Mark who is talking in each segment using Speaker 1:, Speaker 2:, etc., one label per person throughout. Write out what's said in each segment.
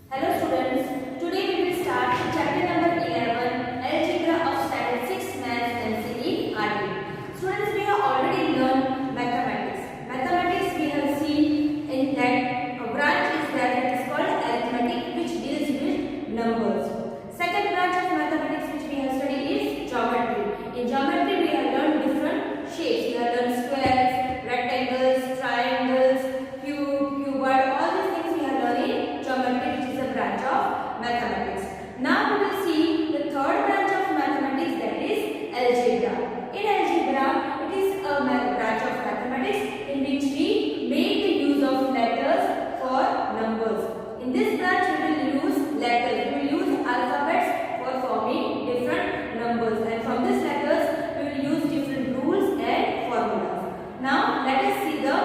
Speaker 1: Hello students, today we will start chapter number 11, Algebra of Std-6th Maths NCERT. Students, we have already learned mathematics. Mathematics we have seen in that a branch is that it is called arithmetic, which deals with numbers. Second branch of mathematics which we have studied is geometry. In geometry we have learned different shapes. We have learned squares, rectangles, triangles, cuboid, all these things we have learned in geometry, which is a branch of mathematics. Now we will see the third branch of mathematics, that is algebra. In algebra, it is a branch of mathematics in which we make the use of letters for numbers. In this branch we will use letters, we will use alphabets for forming different numbers, and from these letters we will use different rules and formulas. Now let us see the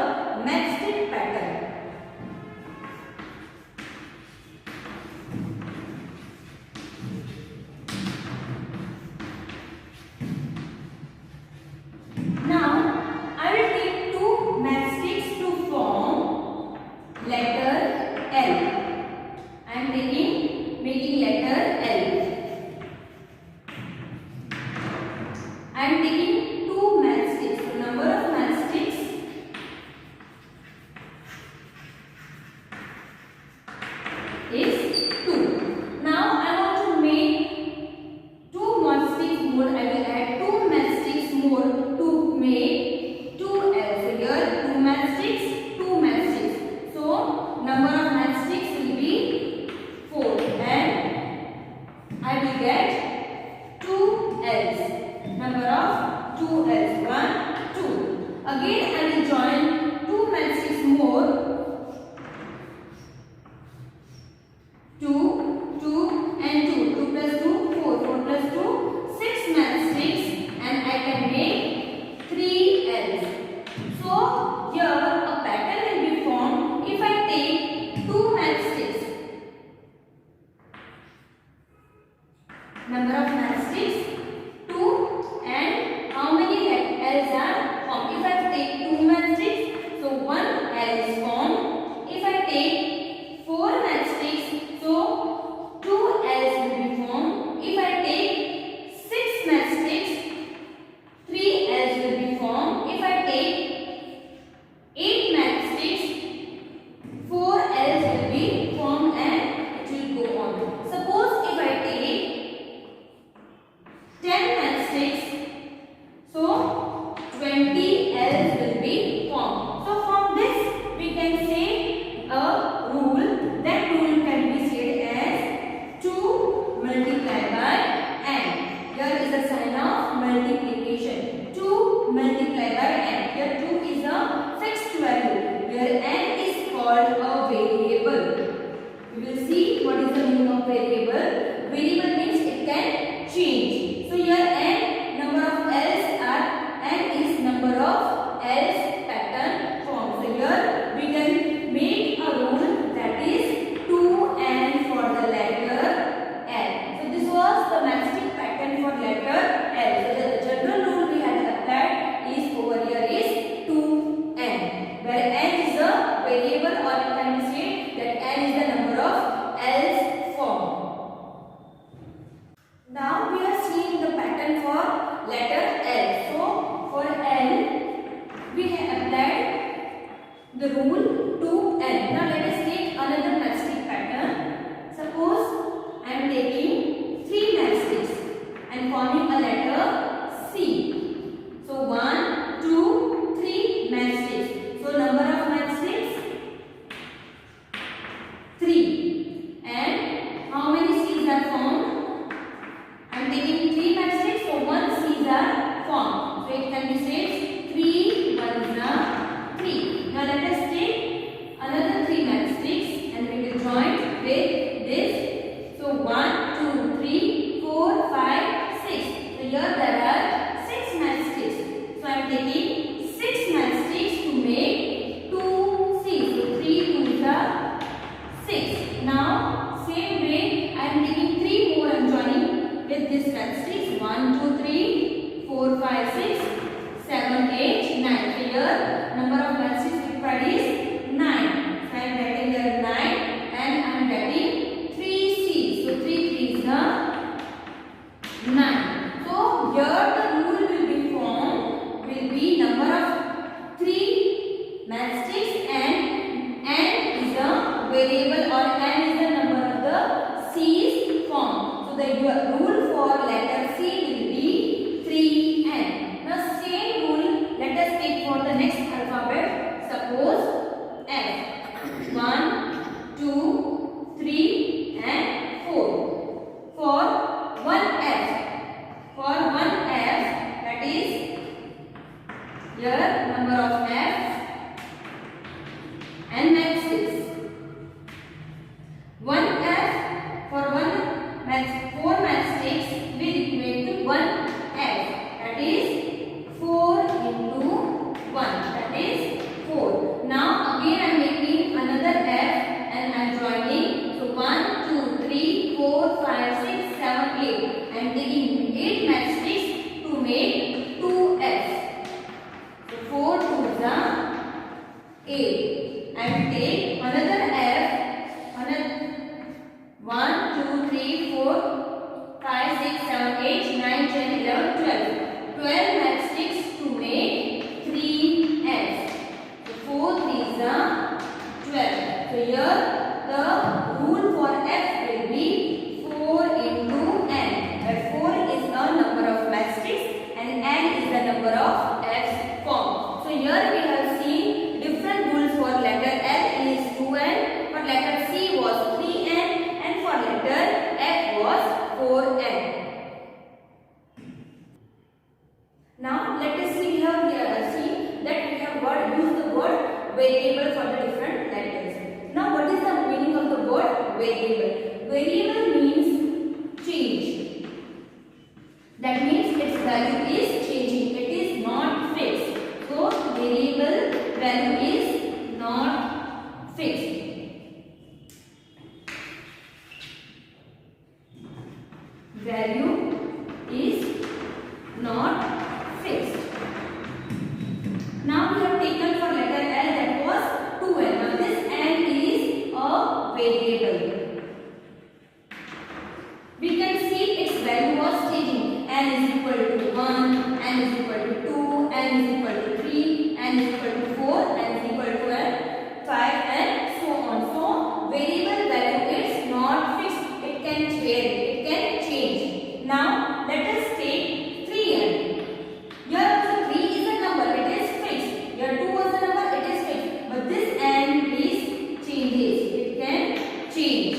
Speaker 1: matchstick pattern. Now I will take two matchsticks to form letter L. I am making letter L. I am taking two matchsticks. The number of matchsticks is 2. Now I want to make two matchsticks more. I will add two matchsticks more to make 2L. So here 2 matchsticks, 2 matchsticks. So number of matchsticks will be 4 and I will get 2L's. Number of 2L's. 1, 2. Again I will join 2 matchsticks more. 2, 2 and 2. 2 plus 2, 4. 4 plus 2, 6 matchsticks and I can make 3L's. So here a pattern will be formed if I take 2 matchsticks. Number of matchsticks 2 and how many L's are formed? If I take 2 matchsticks, so 1 L is formed. If I take 4 matchsticks, so 2 L's will be formed. If I take 6 matchsticks, 3 L's will be formed. If I take 8 matchsticks, 4 L's will be formed and it will go on. Suppose if I take 10 matchsticks, so 20 L's will be formed. So from this we can say a rule. That rule can be said as 2 multiplied by n. Here is a sign of multiplication. 2 multiplied by n. Here 2 is a fixed value. Here n is called a variable. We will see what is the meaning of variable. Variable means it can change. So here n, number of L's are, n is number of L's pattern formed. So here we can make a rule that is 2n for the letter L. So this was the matchstick pattern for letter L. So the general rule we had applied is over here is 2n, where n is a variable, or it can be said that n is the number of L's formed. Now we are seeing the pattern for letter L. So for L we have applied the rule 2n. Now let us take another matchstick pattern. Suppose I am taking 3 matchsticks and forming a letter C. So 1, 2, 3 matchsticks. So number of matchsticks 3. And how many C's are formed? I am taking 3 matchsticks, so 1 C's are formed. So it can be said 3 1s are 3. Now let us take another 3 matchsticks and we will join with this. So 1, 2, 3, 4, 5, 6. So here there are 6 matchsticks. So I am taking 6 matchsticks to make 2 C's. So 3 2s are 6. Now same way I am taking 3 more and joining with this matchsticks. 1, 2, 3, 4, 5, 6, 7, 8, 9. So here number of matchsticks required is 9. So I am getting here 9 and I am getting variable or n is the number of the C's form. So the rule for letter C will be 3n. Now same rule let us take for the next alphabet. Suppose F. 1, 2, 3 and 4. For 1F. For 1F, that is here number of F and matchsticks. 1F for 4 matchsticks we equate to 1F. That is 4 into 1. That is 4. Now again I am making another F and I am joining. So 1, 2, 3, 4, 5, 6, 7, 8. I am taking 8 matchsticks to make 2F. So 4 2s are 8. I will take another F. 1, 2, 3, 4, 5, 6, 7, 8, 9, 10, 11, 12. 12 matchsticks to make 3F. So 4 3s are 12. So here the rule for F will be 4 into n. Where 4 is a number of matchsticks and n is the number of F's form. So here we have seen different rules for letter L is 2n, for letter C was 3n and for letter F was 4n. Now let us see here that we have used the word variable for the different letters. Now what is the meaning of the word variable? Variable means change. That means its value is changing. It is not fixed. So variable value is not fixed. Value is not fixed. Now we have taken for letter L that was 2n. Now this n is a variable. We can see its value was changing. N is equal to 1, n is equal to 2, n is equal to 3, n is equal to 4, n is equal to 5 and so on. So variable value is not fixed. It can vary. It can change. Now let us take 3n. Here also 3 is a number. It is fixed. Here 2 was a number. It is fixed. But this n is changes. It can change.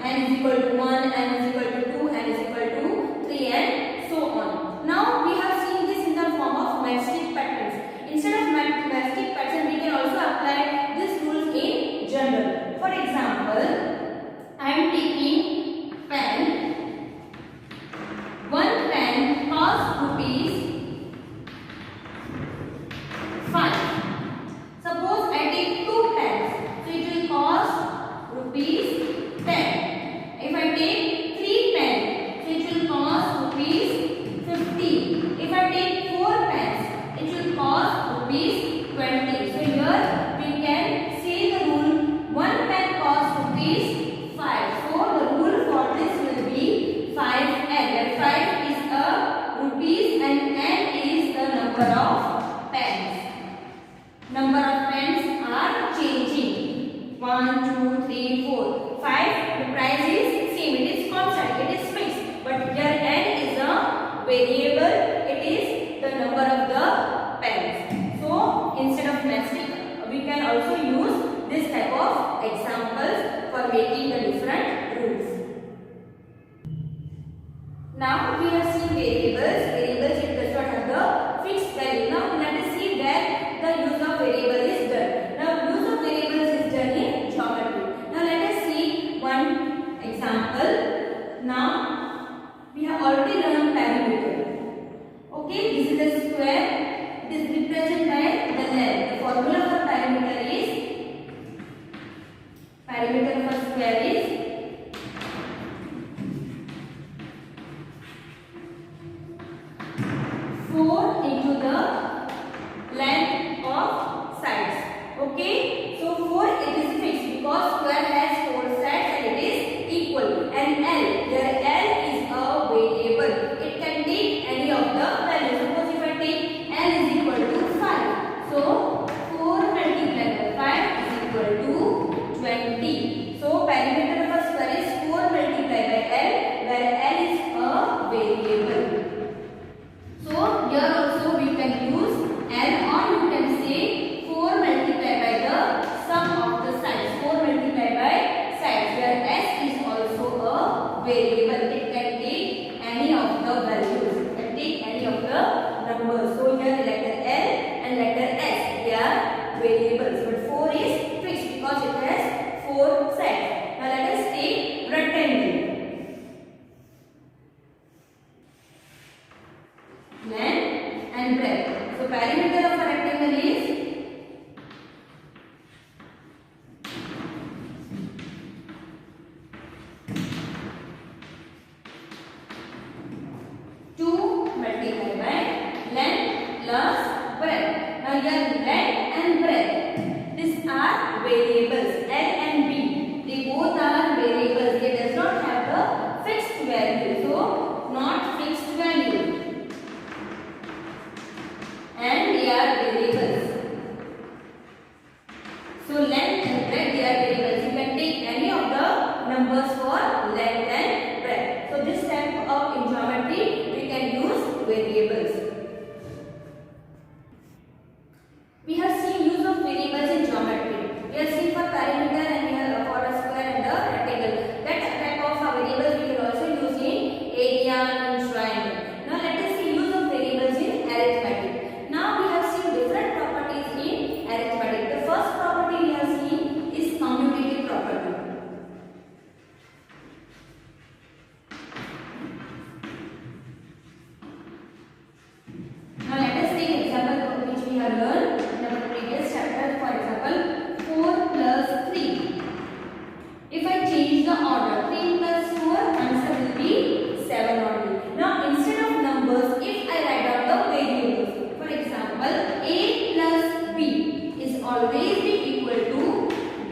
Speaker 1: N is equal to 1, n is equal to 2, n is equal to 3 and so on. Now we have seen this in the form of matchstick patterns. Instead of matchstick pattern, we can also apply these rules in general. For example, I am taking pen. One pen costs rupees 5. Suppose I take 2 pens, so it will cost rupees 10. If I take 3 pens, so it will cost rupees 50. If I take 4 pens, it will cost rupees 20. So here we can say the rule 1 pen costs rupees 5. So the rule for this will be 5n. Where 5 is a rupees and n is the number of pens. Number of pens are changing. 1, 2, 3, 4, 5. The price is same. It is constant. It is fixed. But here n is a variable. It is the number of the pens. So instead of matchstick, we can also use this type of examples for making the different rules. Now we have seen variables. Variables, it does not have the fixed value. Now let us see where the use of variable is done. Now use of variables is done in geometry. Now let us see one example. Now we have already learned perimeter. Okay, this is a square. It is represented by the length. The formula for perimeter for square is 4 into the length of sides. Okay, so 4 it is fixed because square has 4 sides and it is equal. And L, here L is a variable. here length and breadth. These are variables L and B. They both are variables. They does not have the fixed value. So not fixed value. And they are variables. So length and breadth, they are variables. You can take any of the numbers for length and breadth. So this type of in geometry we can use variables. We have seen use of variables in geometry. We have seen for perimeter and we have for a square and a rectangle. That type of variables we can also use in area and triangle. Now let us see use of variables in arithmetic. Now we have seen different properties in arithmetic. The first property we have seen is commutative property. Now let us take example which we have learned in our previous chapter. For example, 4 plus 3. If I change the order, 3 plus 4, answer will be 7 only. Now instead of numbers, if I write down the variables, for example, A plus B is always be equal to B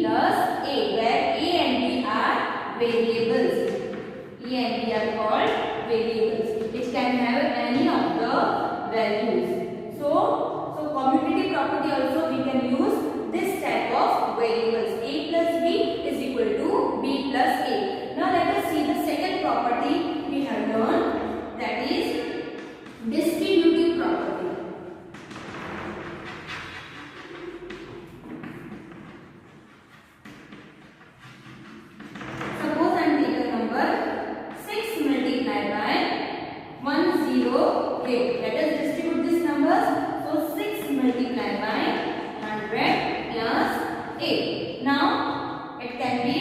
Speaker 1: plus A, where A and B are variables. A and B are called variables, which can have any of the values. So commutative property also we can use this type of variables. A plus B is equal to B plus A. Now let us see the second property we have learned, that is distributive property. Suppose I am taking a number 6 multiplied by 108. Let us distribute these numbers. So 6 multiplied by 100 plus 8. Now it can be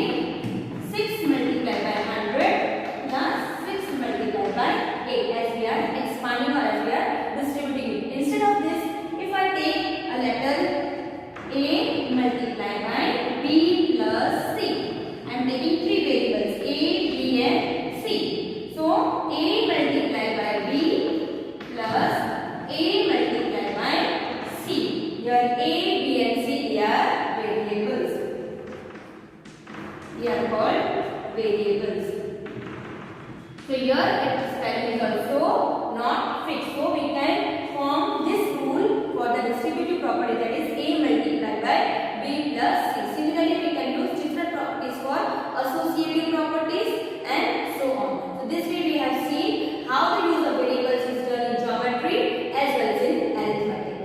Speaker 1: 6 multiplied by 100 plus 6 multiplied by 8, as we are expanding or as we are distributing it. Instead of this, if I take a letter A multiplied by B plus C, I am taking three variables A, B and C. So A multiplied by B plus A multiplied by C. Here A, B and C, they are variables. They are called variables. So here its value is also not fixed. So we can form this rule for the distributive property, that is A multiplied by B plus C. Similarly, we can use different properties for associative properties and so on. So this way we have seen how the use of variables is done in geometry as well as in arithmetic.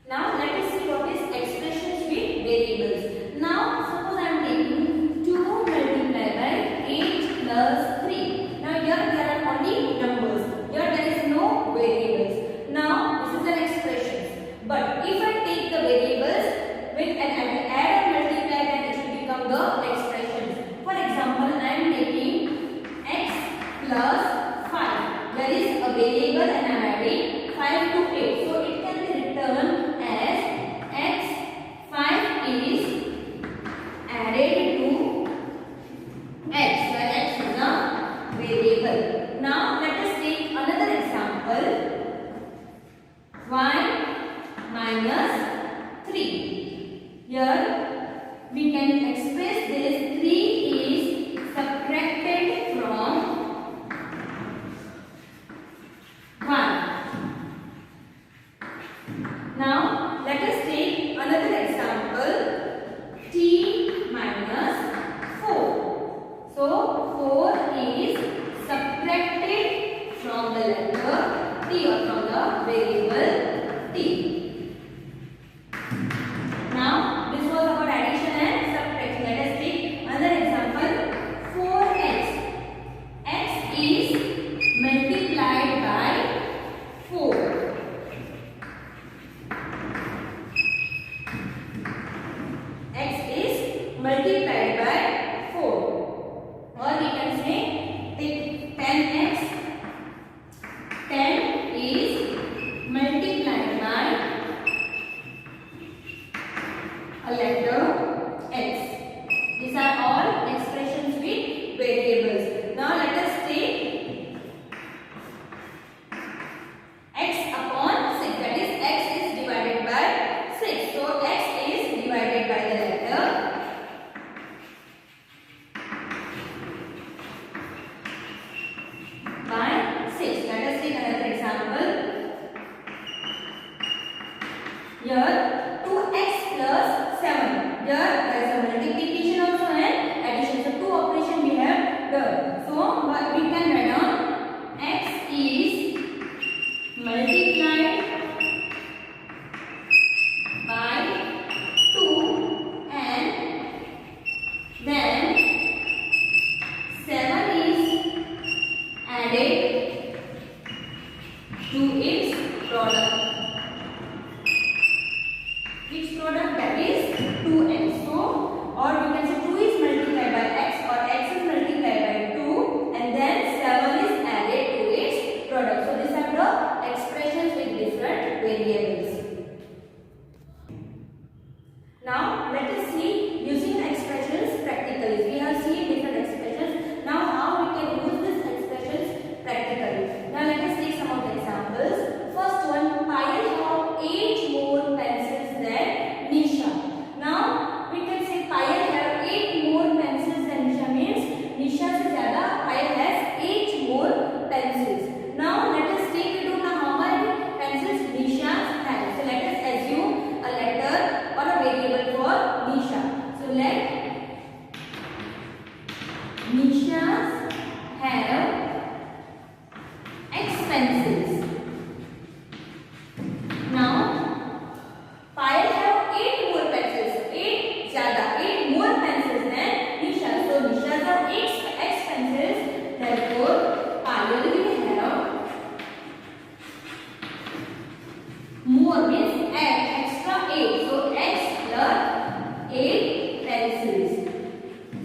Speaker 1: Now let us see what is expressions with variables. Now suppose I am taking 2 multiplied by 8 plus 3. Now here there are only numbers. Here there is no variables. Now this is an expression. But if I take the variables with an add or Nishas have X pencils. Now, Payal have 8 more pencils. 8 more pencils than Nisha. So, Nisha have X pencils. Therefore, Payal will have more, means extra 8. So, X plus 8 pencils.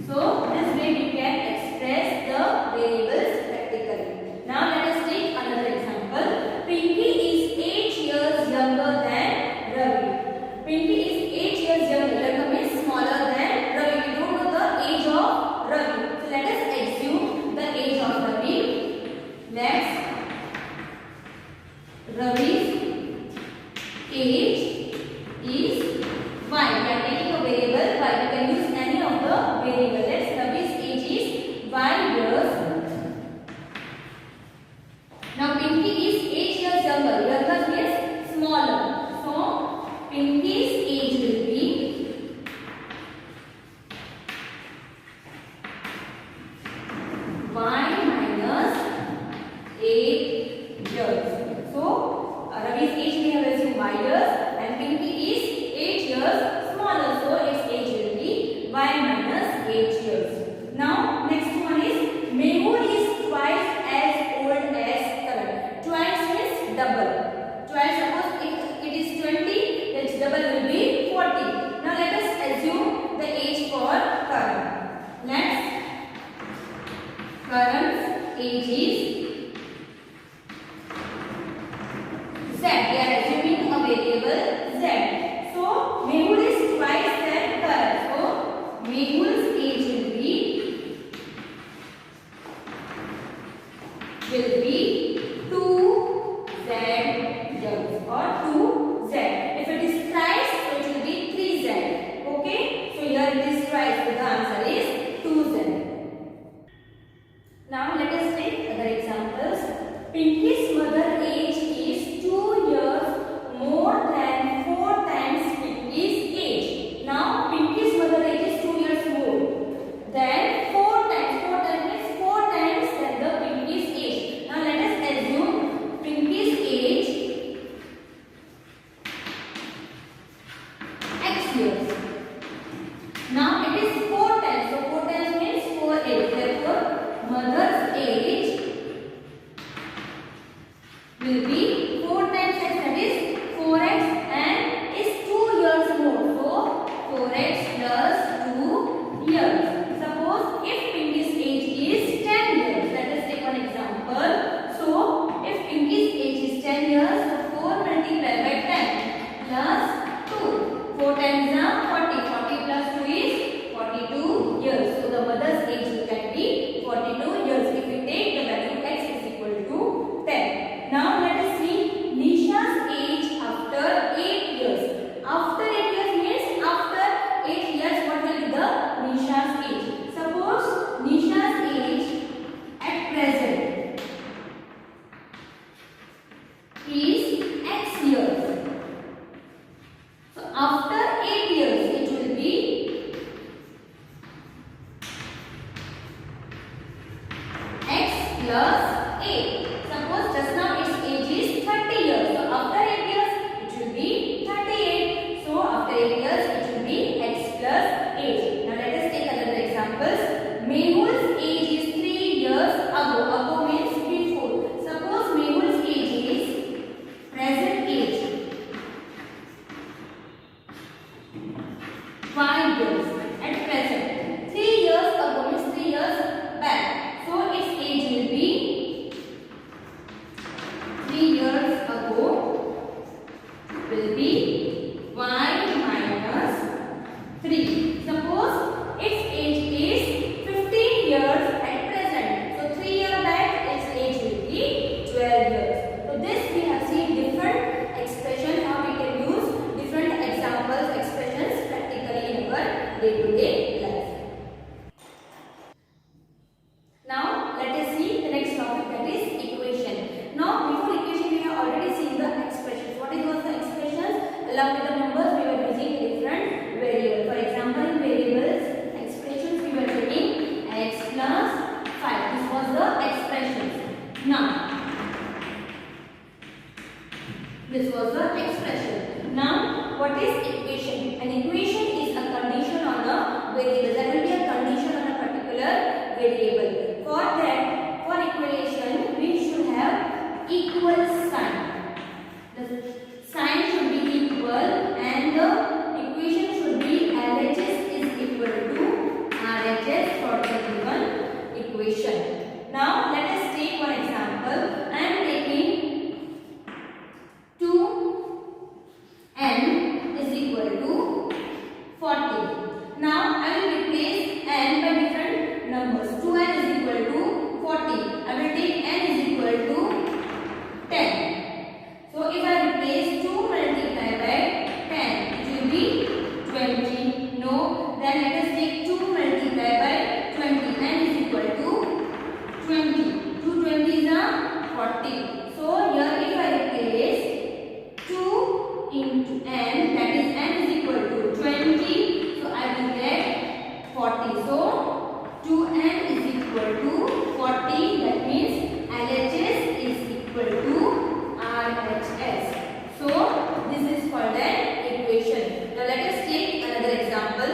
Speaker 1: So, this way we can express the variables practically. Now, let us take another example. Pinky is 8 years younger than Ravi. Pinky is 8 years younger. Younger means smaller than Ravi. We don't know the age of Ravi. So, let us assume the age of Ravi. Next, Ravi's age is y. We are taking a variable y. You can use any of the variables. Let's Ravi's age is y years. Now Pinky is 8 years younger. Younger means smaller. So Pinky's age will be y minus 8 years. So Ravi's age we have assumed y years and Pinky is 8 years smaller. So its age will be y minus 8 years. Now next one is Mehul is twice as old as Karan. Twice means double. Twice, suppose if it is 20, its double will be 40. Now let us assume the age for Karan. Next, Karan's age is Z. We are assuming a variable Z. So Mehul is twice than Karan. So Mehul's age will be 2Z years or 2Z. If it is thrice, so it will be 3Z. Okay? So here it is twice. So the answer is 2Z. Now let us take other examples. Pinky's mother age is 2 years more than 4 times Pinky's age. Now Pinky's mother age is 2 years more than 4 times. 4 times means 4 times than the Pinky's age. Now let us assume Pinky's age X years. Now it is 4 times. So 4 times means 4x. Therefore mother's age will be 4 times x, that is 4x, and is 2 years more. So 4x plus 2 years. Suppose if Pinky's age is 10 years, let us take one example. So if Pinky's age is 10 years, so 4 multiplied by 10 plus 2. 4 times 40. 40 plus 2 is 42 years. So the mother's age can be 42 years if we take the value x is equal to 10. Now let us see Nisha's age after 8 years. After 8 years means after 8 years what will be the Nisha's age? Suppose Nisha's age at present is X years. So after 8 years it will be X plus 8. Suppose just now its age is 30 years. So after 8 years it will be 38. So after 8 years it will be X plus 8. Now let us take another examples. Mehul's age is 3 years ago. Ago means before. Suppose Mehul's age is present age 5 years at present. 3 years ago means 3 years back. So its age will be 3 years ago will be y minus 3. Suppose its age is variable. For that, for equation, we should have equal sign. The sign should be equal and the equation should be LHS is equal to RHS for the given equation. Now let us take one example. I am taking 2n is equal to 40. Now I will replace n by different numbers. 2n is equal to 40. I will take n is equal to 10. So if I replace 2 multiplied by 10, it will be 20. No. Then let us take 2 multiplied by 20. N is equal to 20. 2 20 is 40. So here if I replace 2 into n, that is n is equal to 20. So I will get 40. So 2n is equal to 40. That means LHS is equal to RHS. So this is called an equation. Now let us take another example.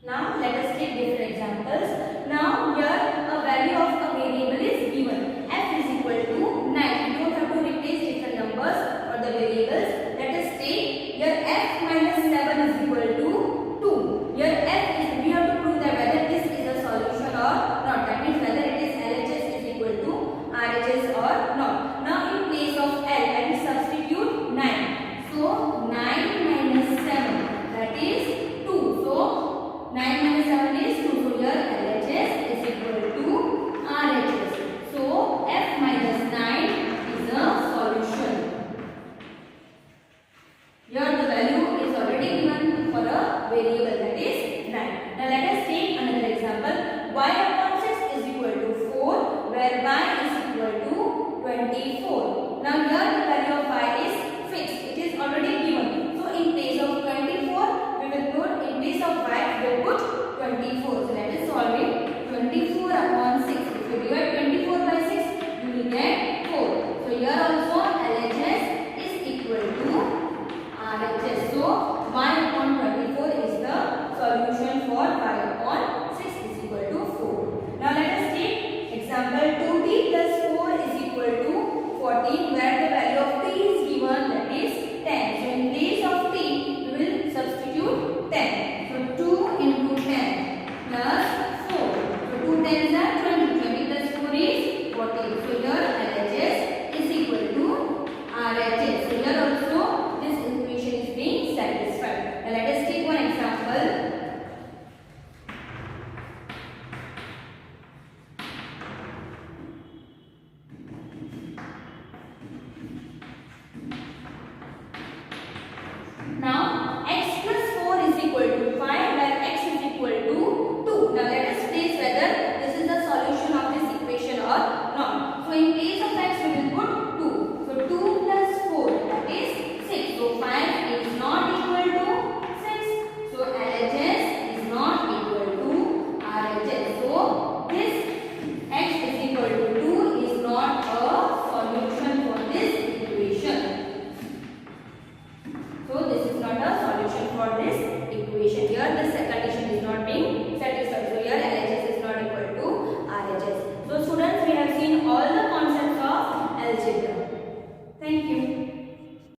Speaker 1: Now let us take different examples. Now here a value of a variable is given. F is equal to 9. You don't have to replace different numbers or the variables.